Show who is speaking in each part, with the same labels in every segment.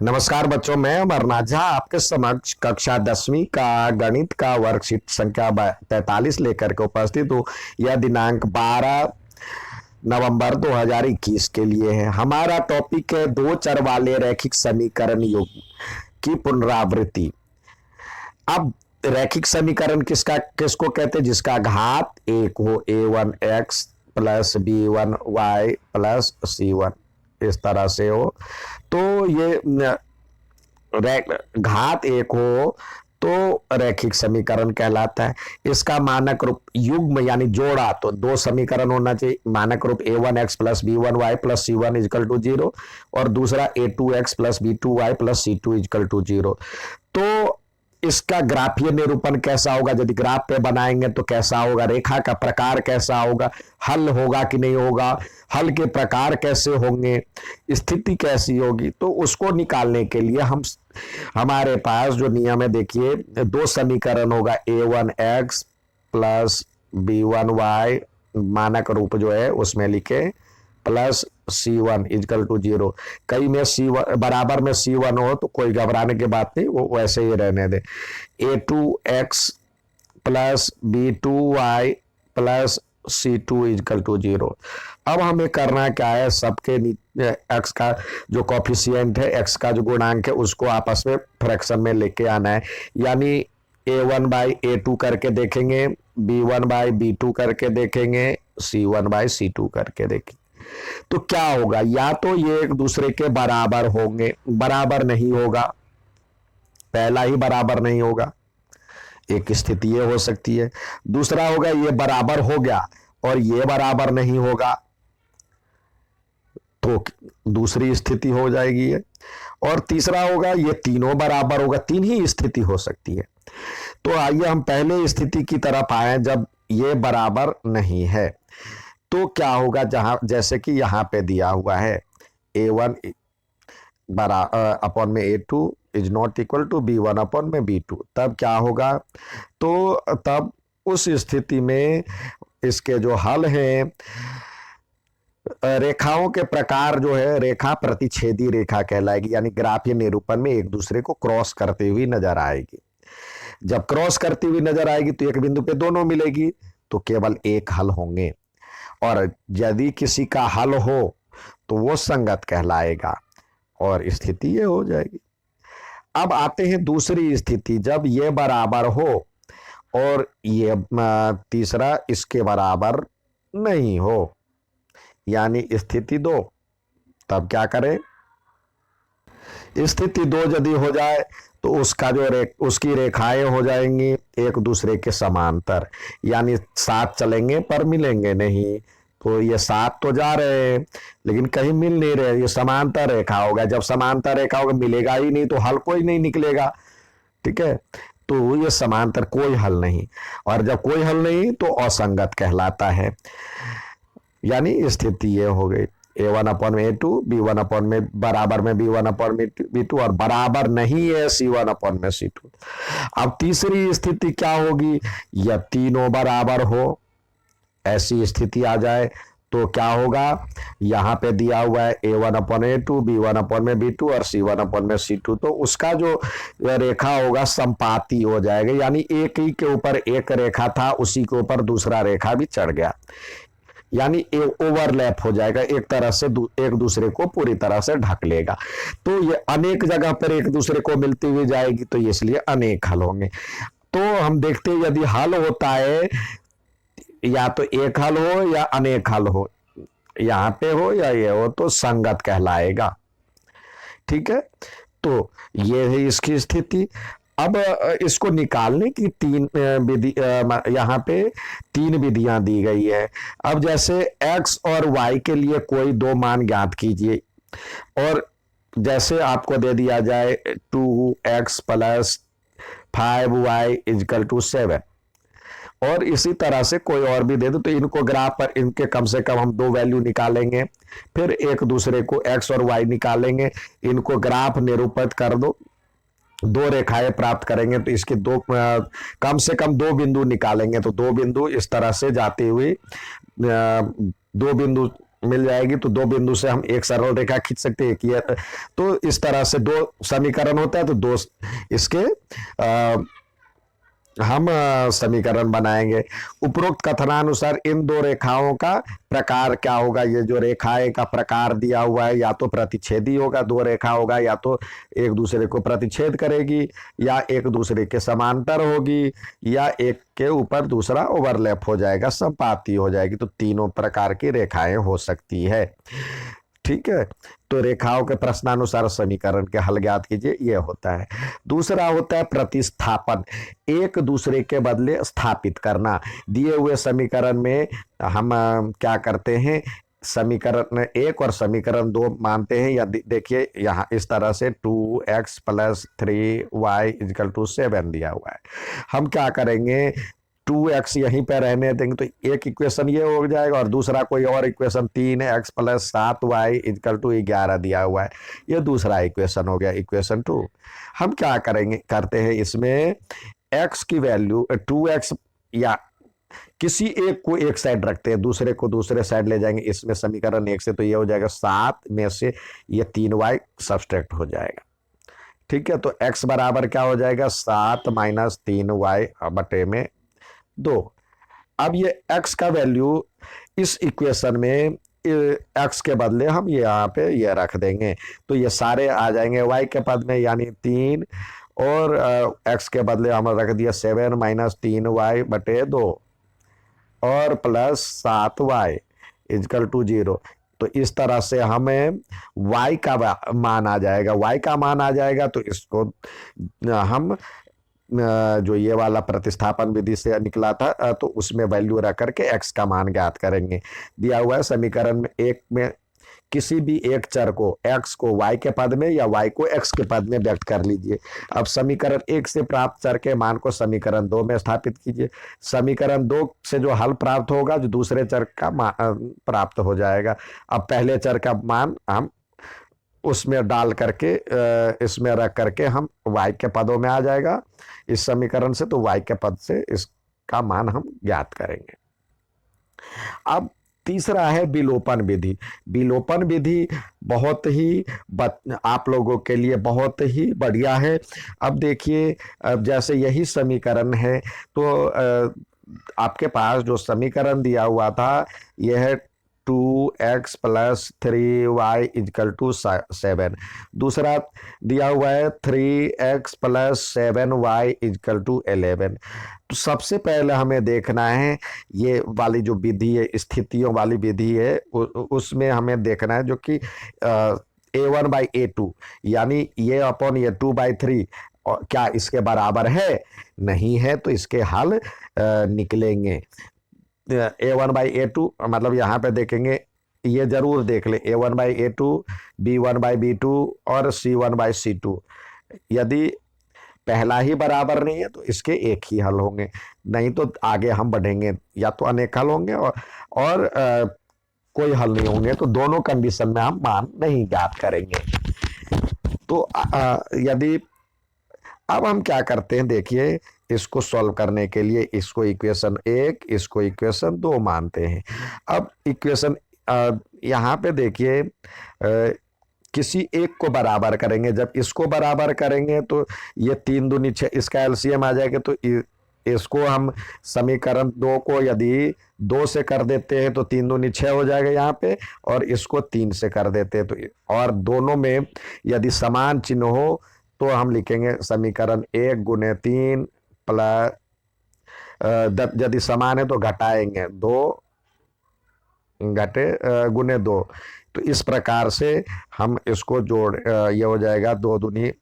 Speaker 1: नमस्कार बच्चों, मैं अमरनाथ झा आपके समक्ष कक्षा 10वीं का गणित का वर्कशीट संख्या 43 लेकर के उपस्थित हूँ। यह दिनांक 12 नवंबर 2021 के लिए है। हमारा टॉपिक है दो चर वाले रैखिक समीकरण युग्म की पुनरावृत्ति। अब रैखिक समीकरण किसको कहते हैं? जिसका घात एक हो, a1x plus b1y plus c1 इस तरह से हो, तो ये घात एक हो तो रैखिक समीकरण कहलाता है। इसका मानक रूप युग्म यानी जोड़ा, तो दो समीकरण होना चाहिए। मानक रूप a1x plus b1y plus c1 is equal to 0 और दूसरा a2x plus b2y plus c2 equal to 0। तो इसका ग्राफीय निरूपण कैसा होगा? यदि ग्राफ पे बनाएंगे तो कैसा होगा? रेखा का प्रकार कैसा होगा? हल होगा कि नहीं होगा? हल के प्रकार कैसे होंगे? स्थिति कैसी होगी? तो उसको निकालने के लिए हमारे पास जो नियम है, देखिए, दो समीकरण होगा a1x प्लस b1y, मानक रूप जो है उसमें लिखे, प्लस c1 इजकल टू 0। कई में c1 बराबर में c1 हो तो कोई घबराने की बात नहीं, वो वैसे ही रहने दे। a2x plus b2y plus c2 equal to 0। अब हमें करना क्या है? सबके x का जो कॉफिशिएंट है, x का जो गुणांक है, उसको आपस में फ्रैक्शन में लेके आना है। यानी a1 बाई a2 करके देखेंगे, b1 बाई b2 करके देखेंगे, c1 बाई c2 करके देखेंगे। तो क्या होगा? या तो ये एक दूसरे के बराबर होंगे, बराबर नहीं होगा, पहला ही बराबर नहीं होगा, एक स्थिति ये हो सकती है। दूसरा होगा ये बराबर हो गया और ये बराबर नहीं होगा, तो दूसरी स्थिति हो जाएगी ये। और तीसरा होगा ये तीनों बराबर होगा, तीन ही स्थिति हो सकती है। तो आइए हम पहले स्थिति की तरफ आए, जब ये बराबर नहीं है तो क्या होगा? जैसे कि यहां पे दिया हुआ है a1 अपॉन में a2 is not equal to b1 upon में b2, तब क्या होगा? तो तब उस स्थिति में इसके जो हल हैं, रेखाओं के प्रकार जो है, रेखा प्रतिच्छेदी रेखा कहलाएगी, यानी ग्राफीय निरूपण में एक दूसरे को क्रॉस करती हुई नजर आएगी। जब क्रॉस करती हुई नजर आएगी तो एक बिंदु पे दोनों मिलेगी, तो केवल एक हल होंगे। और यदि किसी का हल हो तो वो संगत कहलाएगा और स्थिति ये हो जाएगी। अब आते हैं दूसरी स्थिति, जब ये बराबर हो और ये तीसरा इसके बराबर नहीं हो, यानी स्थिति दो। तब क्या करें? स्थिति दो यदि हो जाए तो उसका जो उसकी रेखाएं हो जाएंगी एक दूसरे के समांतर, यानी साथ चलेंगे पर मिलेंगे नहीं। तो ये साथ तो जा रहे हैं लेकिन कहीं मिल नहीं रहे, ये समांतर रेखा होगा। जब समांतर रेखा होगा, मिलेगा ही नहीं तो हल कोई नहीं निकलेगा, ठीक है? तो ये समांतर, कोई हल नहीं। और जब कोई हल नहीं तो असंगत कहलाता है, यानी स्थिति ये हो गई a1 अपॉन में a2, b1 अपॉन में बराबर में b1 अपॉन में b2 और बराबर नहीं है c1 अपॉन में c2। अब तीसरी स्थिति क्या होगी? यह तीनों बराबर हो, ऐसी स्थिति आ जाए तो क्या होगा? यहां पे दिया हुआ है a1 upon a2, b1 upon में b2 और c1 अपॉन में c2, तो उसका जो रेखा होगा समपाती हो जाएगा, यानी एक ही के ऊपर एक रेखा था, उसी के ऊपर दूसरा रेखा भी चढ़ गया, यानी ओवरलैप हो जाएगा, एक तरह से एक दूसरे को पूरी तरह से ढक लेगा। तो ये अनेक जगह पर एक दूसरे को मिलती हुई जाएगी, तो इसलिए अनेक हल होंगे। तो हम देखते हैं यदि हल होता है, या तो एक हल हो या अनेक हल हो, यहां पे हो या ये हो, तो संगत कहलाएगा, ठीक है? तो ये है इसकी स्थिति। अब इसको निकालने की तीन विधि, यहाँ पे तीन विधियां दी गई है। अब जैसे x और y के लिए कोई दो मान ज्ञात कीजिए, और जैसे आपको दे दिया जाए 2x plus 5y is equal to 7, और इसी तरह से कोई और भी दे दो, तो इनको ग्राफ पर इनके कम से कम हम दो वैल्यू निकालेंगे, फिर एक दूसरे को x और y निकालेंगे, इनको ग्राफ निरूपित कर दो, दो रेखाएं प्राप्त करेंगे, तो इसके दो कम से कम दो बिंदु निकालेंगे, तो दो बिंदु इस तरह से जाते हुए दो बिंदु मिल जाएगी, तो दो बिंदु से हम एक सरल रेखा खींच सकते हैं कि तो इस तरह से दो समीकरण होता है, तो दो इसके हम समीकरण बनाएंगे। उपरोक्त कथनानुसार इन दो रेखाओं का प्रकार क्या होगा। ये जो रेखाएं का प्रकार दिया हुआ है, या तो प्रतिच्छेदी होगा, दो रेखा होगा, या तो एक दूसरे को प्रतिच्छेद करेगी, या एक दूसरे के समांतर होगी, या एक के ऊपर दूसरा ओवरलैप हो जाएगा, संपाती हो जाएगी। तो तीनों प्रकार की रेखाएं हो सकती है। ठीक है, तो रेखाओं के प्रश्नानुसार समीकरण के हल ज्ञात कीजिए, ये होता है। दूसरा होता है प्रतिस्थापन, एक दूसरे के बदले स्थापित करना। दिए हुए समीकरण में हम क्या करते हैं, समीकरण एक और समीकरण दो मानते हैं, या देखिए यहाँ इस तरह से 2x + 3y = 7 दिया हुआ है। हम क्या करेंगे, 2x यहीं पे रहने देंगे, तो एक इक्वेशन ये हो जाएगा, और दूसरा कोई और इक्वेशन 3x + 7y = 11 दिया हुआ है, ये दूसरा इक्वेशन हो गया, इक्वेशन 2। हम क्या करेंगे, करते हैं इसमें x की वैल्यू 2x, या किसी एक को एक साइड रखते हैं, दूसरे को दूसरे साइड ले जाएंगे। इसमें समीकरण एक से तो ये हो जाएगा 7 में से ये 3y सब्सट्रैक्ट हो जाएगा। ठीक है, तो x बराबर क्या हो जाएगा, 7 - 3y बटे में 2। अब ये x का वैल्यू इस इक्वेशन में x के बदले हम ये यहाँ पे ये रख देंगे, तो ये सारे आ जाएंगे y के पद में, यानी 3, और x के बदले हम रख दिया 7 - 3y बटे 2 और प्लस 7y = 0। तो इस तरह से हमें y का मान आ जाएगा, y का मान आ जाएगा, तो इसको हम जो ये वाला प्रतिस्थापन विधि से निकला था, तो उसमें वैल्यू रख करके x का मान ज्ञात करेंगे। दिया हुआ है समीकरण में एक में किसी भी एक चर को, x को y के पद में या y को x के पद में व्यक्त कर लीजिए। अब समीकरण एक से प्राप्त चर के मान को समीकरण दो में स्थापित कीजिए। समीकरण दो से जो हल प्राप्त होगा, जो दूसरे चर का प्राप्त हो जाएगा। अब पहले चर का मान हम उसमें डाल करके इसमें रख करके हम y के पदों में आ जाएगा इस समीकरण से, तो y के पद से इसका मान हम ज्ञात करेंगे। अब तीसरा है विलोपन विधि। विलोपन विधि बहुत ही आप लोगों के लिए बहुत ही बढ़िया है। अब देखिए, जैसे यही समीकरण है, तो आपके पास जो समीकरण दिया हुआ था यह है 2x + 3y = 7। दूसरा दिया हुआ है 3x + 7y = 11। तो सबसे पहले हमें देखना है ये वाली जो विधि है, स्थितियों वाली विधि है, उसमें हमें देखना है जो कि a1/a2, यानी ये अपॉन ये 2/3 क्या इसके बराबर है, नहीं है, तो इसके हल निकलेंगे। a1/a2 मतलब यहाँ पे देखेंगे, ये जरूर देख ले, a1/a2, b1/b2 और c1/c2। यदि पहला ही बराबर नहीं है तो इसके एक ही हल होंगे, नहीं तो आगे हम बढ़ेंगे, या तो अनेक हल होंगे और कोई हल नहीं होंगे, तो दोनों कंडीशन में हम मान नहीं ज्ञात करेंगे। तो यदि अब हम क्या करते हैं, देखिए, इसको सॉल्व करने के लिए इसको इक्वेशन एक, इसको इक्वेशन दो मानते हैं। अब इक्वेशन यहाँ पे देखिए, किसी एक को बराबर करेंगे। जब इसको बराबर करेंगे तो ये 3 दूनी 6, इसका एलसीएम आ जाएगा। तो इसको हम समीकरण दो को यदि 2 से कर देते हैं तो 3 दूनी 6 हो जाएगा यहाँ पे, और इसको 3 से कर देते हैं तो, और दोनों में यदि समान चिन्ह हो तो हम लिखेंगे समीकरण 1 × 3 प्लस, यदि समान है तो घटाएंगे 2 घटे गुने 2। तो इस प्रकार से हम इसको जोड़, ये हो जाएगा 2 दूनी,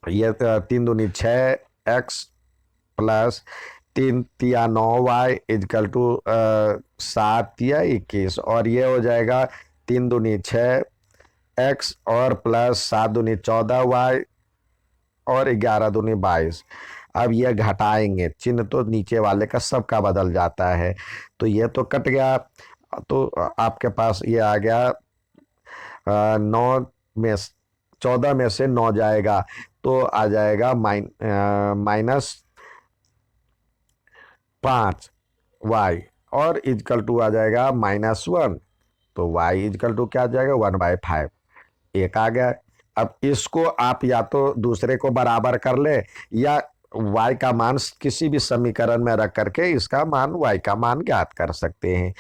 Speaker 1: ये 3 दूनी 6x प्लस 3 तिया 9y = 7 तिया 21, और ये हो जाएगा 3 दूनी 6x और प्लस 7 दूनी 14y और 11 दूनी 22। अब ये घटाएंगे, चिन्ह तो नीचे वाले का सबका बदल जाता है, तो ये तो कट गया, तो आपके पास ये आ गया 9 में 14 में से 9 जाएगा तो आ जाएगा -5y और = आ जाएगा -1। तो y इजकल टू क्या आ जाएगा 1/5, एक आ गया। अब इसको आप या तो दूसरे को बराबर कर ले या y का मान किसी भी समीकरण में रख करके इसका मान y का मान ज्ञात कर सकते हैं।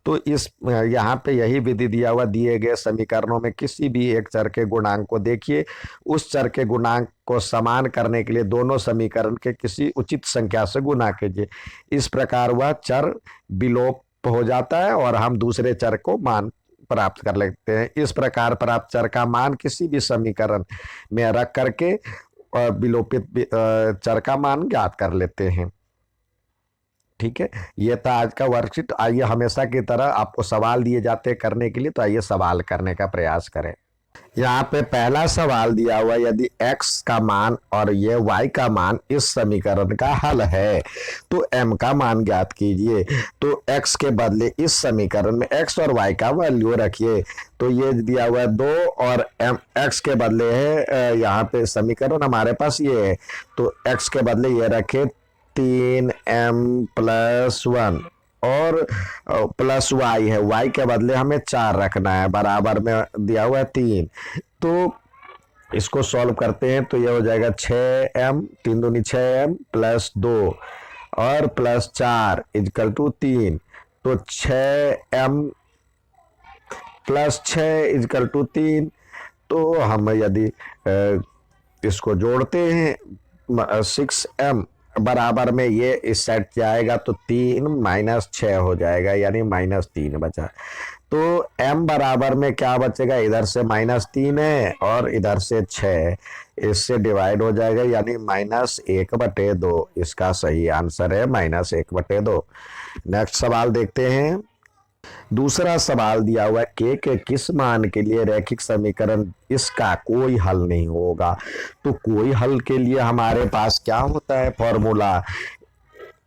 Speaker 1: तो इस यहाँ पे यही विधि दिया हुआ, दिए गए समीकरणों में किसी भी एक चर के गुणांक को देखिए, उस चर के गुणांक को समान करने के लिए दोनों समीकरण के किसी उचित संख्या से गुना कीजिए। इस प्रकार वह चर विलोप हो जाता है और हम दूसरे चर को मान प्राप्त कर लेते हैं। इस प्रकार प्राप्त चर का मान किसी भी समीकरण में रख करके विलोपित चर का मान ज्ञात कर लेते हैं। ठीक है, ये था आज का वर्कशीट। आइए, हमेशा की तरह आपको सवाल दिए जाते हैं करने के लिए, तो आइए सवाल करने का प्रयास करें। यहाँ पे पहला सवाल दिया हुआ, यदि x का मान और ये y का मान इस समीकरण का हल है तो m का मान ज्ञात कीजिए। तो x के बदले इस समीकरण में x और y का वैल्यू रखिए। तो ये दिया हुआ है 2 और x के बदले है, यहाँ पे समीकरण हमारे पास ये है, तो x के बदले ये रखे 3m+1 और प्लस y है, y के बदले हमें 4 रखना है, बराबर में दिया हुआ है 3। तो इसको सॉल्व करते हैं तो ये हो जाएगा 6m, 3 दूनी 6m प्लस 2 और प्लस 4 इजकल टू 3। तो 6m प्लस 6 इजकल टू 3। तो हम यदि इसको जोड़ते हैं 6m बराबर में ये इस साइड जाएगा तो 3 माइनस 6 हो जाएगा, यानी -3 बचा। तो m बराबर में क्या बचेगा, इधर से -3 है और इधर से 6, इससे डिवाइड हो जाएगा, यानी -1/2। इसका सही आंसर है -1/2। नेक्स्ट सवाल देखते हैं। दूसरा सवाल दिया हुआ है के किस मान के लिए रैखिक समीकरण इसका कोई हल नहीं होगा। तो कोई हल के लिए हमारे पास क्या होता है formula,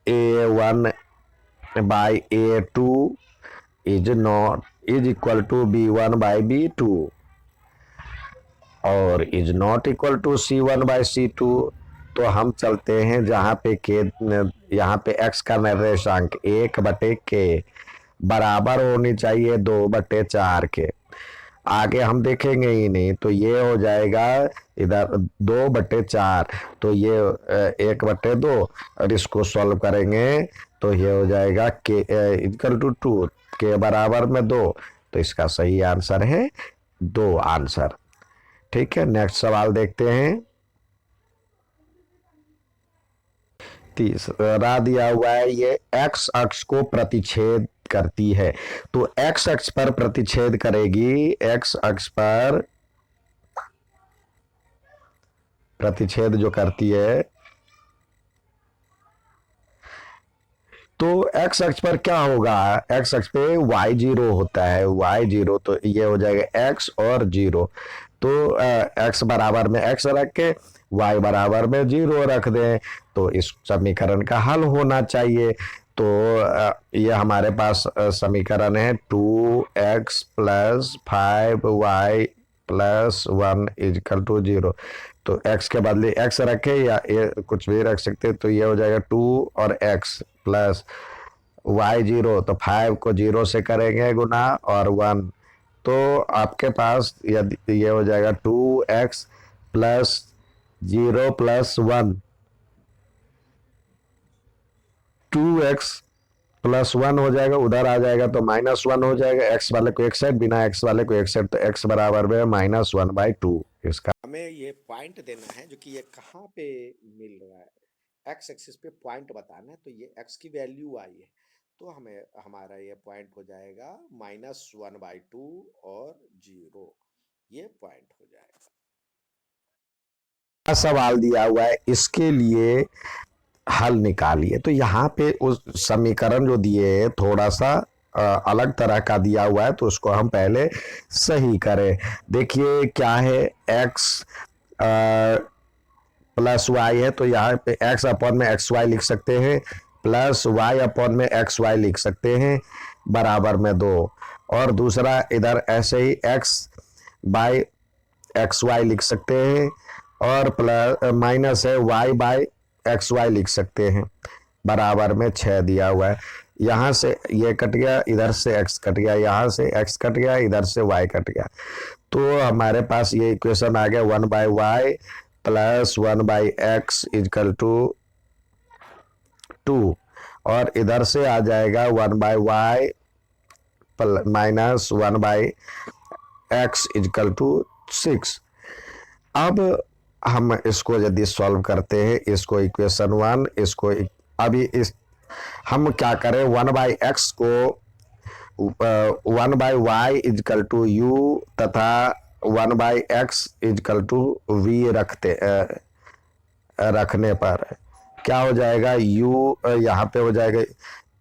Speaker 1: a1/a2 is equal to b1/b2 और is not equal to c1/c2। तो हम चलते हैं जहां पे के, यहाँ पे x का निर्देशांक 1/k बराबर होनी चाहिए 2/4 के, आगे हम देखेंगे ही नहीं। तो ये हो जाएगा इधर 2/4, तो ये 1/2 और इसको सॉल्व करेंगे तो ये हो जाएगा के इक्वल टू 2, के बराबर में 2। तो इसका सही आंसर है 2 आंसर। ठीक है, नेक्स्ट सवाल देखते हैं। तीसरा दिया हुआ है, ये x अक्ष को प्रतिच्छेद करती है। तो x अक्ष पर प्रतिच्छेद करेगी, x अक्ष पर प्रतिच्छेद जो करती है, तो x अक्ष पर क्या होगा, x अक्ष पे y0 होता है, y0। तो ये हो जाएगा x और 0। तो x बराबर में x रख के y बराबर में 0 रख दें, तो इस समीकरण का हल होना चाहिए। तो ये हमारे पास समीकरण है 2x + 5y + 1 इजकल टू 0। तो x के बदले x रखे या ये कुछ भी रख सकते, तो ये हो जाएगा 2 और x प्लस y0। तो 5 को 0 से करेंगे गुना और 1, तो आपके पास यदि ये हो जाएगा 2x + 0 + 1, 2x + 1 हो जाएगा, उधर आ जाएगा तो -1 हो जाएगा। x वाले को एक साइड, बिना x वाले को एक साइड, तो x बराबर में -1/2। इसका
Speaker 2: हमें ये पॉइंट देना है जो कि ये कहाँ पे मिल रहा है, x एक्सिस पे पॉइंट बताना है। तो ये x की वैल्यू आई है, तो हमें हमारा ये पॉइंट हो जाएगा -1/2 और 0, ये पॉइंट हो जाएगा।
Speaker 1: सवाल दिया हुआ है, इसके लिए हल निकालिए। तो यहाँ पे उस समीकरण जो दिए है थोड़ा सा अलग तरह का दिया हुआ है, तो उसको हम पहले सही करें। देखिए क्या है, x + y है, तो यहाँ पे x अपॉन में xy लिख सकते हैं, प्लस y अपॉन में xy लिख सकते हैं, बराबर में 2। और दूसरा इधर ऐसे ही x/xy लिख सकते हैं और प्लस माइनस है y/xy लिख सकते हैं, बराबर में 6 दिया हुआ है। यहाँ से ये कट गया, इधर से x कट गया, यहाँ से x कट गया, इधर से y कट गया। तो हमारे पास ये इक्वेशन आ गया 1/y plus 1/x is equal to 2, और इधर से आ जाएगा 1/y minus 1/x is equal to 6। अब हम इसको यदि सॉल्व करते हैं, इसको इक्वेशन 1, इसको अभी इस हम क्या करें, 1/x को 1/y इजकल टू u तथा 1/x इजकल टू v रखने पर क्या हो जाएगा, u यहाँ पे हो जाएगा,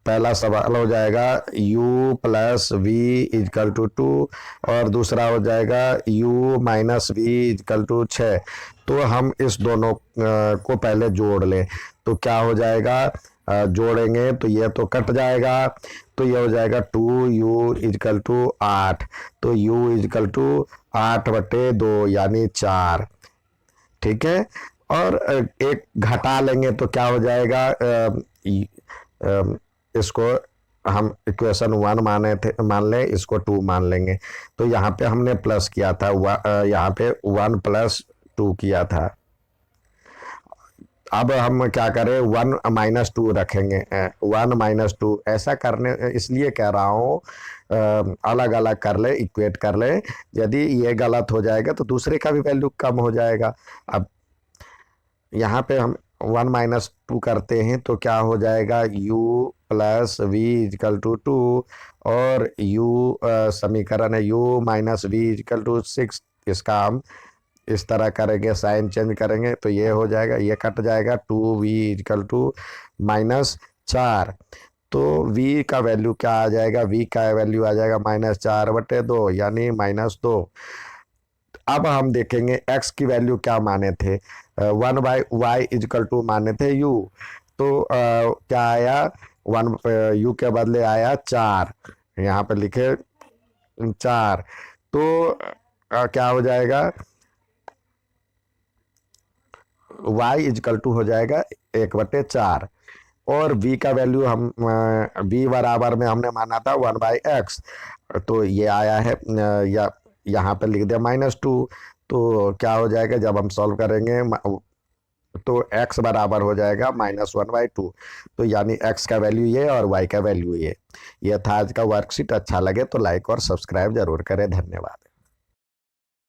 Speaker 1: पहला सवाल हो जाएगा u plus v equal to 2, और दूसरा हो जाएगा u minus v equal to 6। तो हम इस दोनों को पहले जोड़ लें, तो क्या हो जाएगा, जोड़ेंगे तो ये तो कट जाएगा, तो ये हो जाएगा 2u इजकल टू 8। तो u इजकल टू 8/2 यानी 4। ठीक है, और एक घटा लेंगे तो क्या हो जाएगा, इसको हम इक्वेशन 1 मान लें, इसको 2 मान लेंगे। तो यहाँ पे हमने प्लस किया था, यहाँ पे 1 + 2 किया था। अब हम क्या करें, 1 - 2 रखेंगे, 1 - 2 ऐसा करने इसलिए कह रहा हूँ, अलग अलग कर ले, इक्वेट कर ले। यदि ये गलत हो जाएगा तो दूसरे का भी वैल्यू कम हो जाएगा। अब यहाँ पे हम 1 - 2 करते हैं तो क्या हो जाएगा, u plus v equal to 2, और u समीकरण है u minus v equal to 6। इसका हम इस तरह करेंगे, साइन चेंज करेंगे तो ये हो जाएगा, ये कट जाएगा, 2v इजकल टू -4। तो v का वैल्यू क्या आ जाएगा, v का वैल्यू आ जाएगा -4/2 यानी -2। अब हम देखेंगे x की वैल्यू क्या माने थे, 1/y इजकल टू माने थे u। तो क्या आया, u के बदले आया 4, यहाँ पे लिखे 4। तो क्या हो जाएगा, y इजकल टू हो जाएगा 1/4, और v का वैल्यू हम v बराबर में हमने माना था 1/x। तो ये आया है, या यहाँ पे लिख दिया -2। तो क्या हो जाएगा, जब हम सॉल्व करेंगे तो x बराबर हो जाएगा -1/2। तो यानी x का वैल्यू ये और y का वैल्यू ये था आज का वर्कशीट। अच्छा लगे तो लाइक और सब्सक्राइब जरूर करें। धन्यवाद।